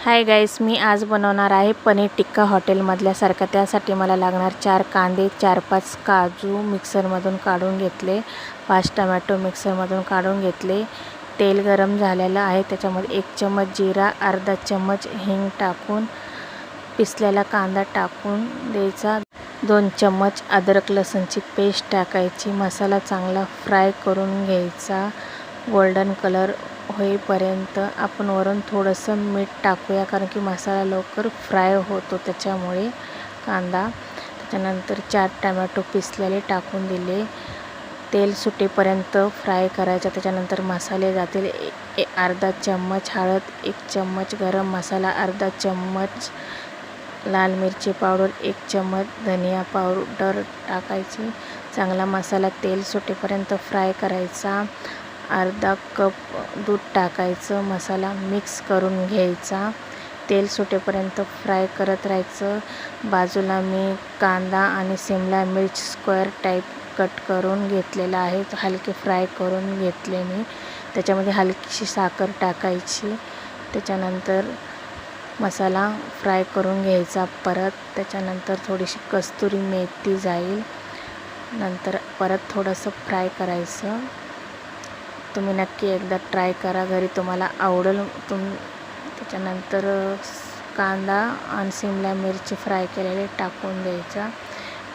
Hi guys, मी आज बनवणार आहे पनीर टिक्का हॉटेलमधल्यासारखा। त्यासाठी मला लागणार 4 कांदे, 4-5 काजू मिक्सरमधून काढून घेतले, 5 टोमॅटो मिक्सरमधून काढून घेतले। तेल गरम झालेलं आहे, त्याच्यामध्ये 1 चम्मच जिरा, अर्धा चम्मच हिंग टाकून पिसलेला कांदा टाकून द्यायचा। 2 चम्मच अद्रक लसूणची पेस्ट टाकायची। मसाला चांगला फ्राय करून घ्यायचा गोल्डन कलर होईपर्यंत। आपण वरून थोडंसं मीठ टाकूया, कारण की मसाला लवकर फ्राय होतो त्याच्यामुळे कांदा। त्याच्यानंतर 4 टोमॅटो पिसलेले टाकून दिले, तेल सुटेपर्यंत फ्राय करायचं। त्याच्यानंतर मसाले जातील, अर्धा चम्मच हळद, 1 चम्मच गरम मसाला, अर्धा चम्मच लाल मिरची पावडर, 1 चम्मच धनिया पावडर टाकायची। चांगला मसाला तेल सुटेपर्यंत फ्राय करायचा। अर्धा कप दूध टाकायचं, मसाला मिक्स करून घ्यायचा। तेल सुटेपर्यंत फ्राय करत राहायचं। बाजूला मी कांदा आणि शिमला मिर्च स्क्वेअर टाईप कट करून घेतलेला आहे, हलके फ्राय करून घेतले मी। त्याच्यामध्ये हलकीशी साखर टाकायची। त्याच्यानंतर मसाला फ्राय करून घ्यायचा परत। त्याच्यानंतर थोडीशी कस्तुरी मेथी जाईल, नंतर परत थोडंसं फ्राय करायचं। तुम्ही नक्की एकदा ट्राय करा, घरी तुम्हाला आवडेल। त्याच्यानंतर कांदा आणि शिमला मिरची फ्राय केलेले टाकून द्यायचा।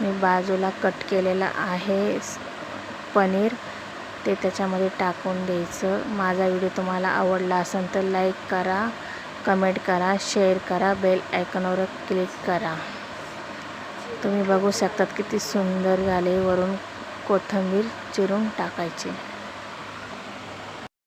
मी बाजूला कट केलेला आहे पनीर, ते त्याच्यामध्ये टाकून द्यायचं। माझा व्हिडिओ तुम्हाला आवडला असेल तर लाईक करा, कमेंट करा, शेअर करा, बेल आयकॉनवर क्लिक करा। तुम्ही बघू शकतात किती सुंदर झाले। वरून कोथिंबीर चिरून टाकायची।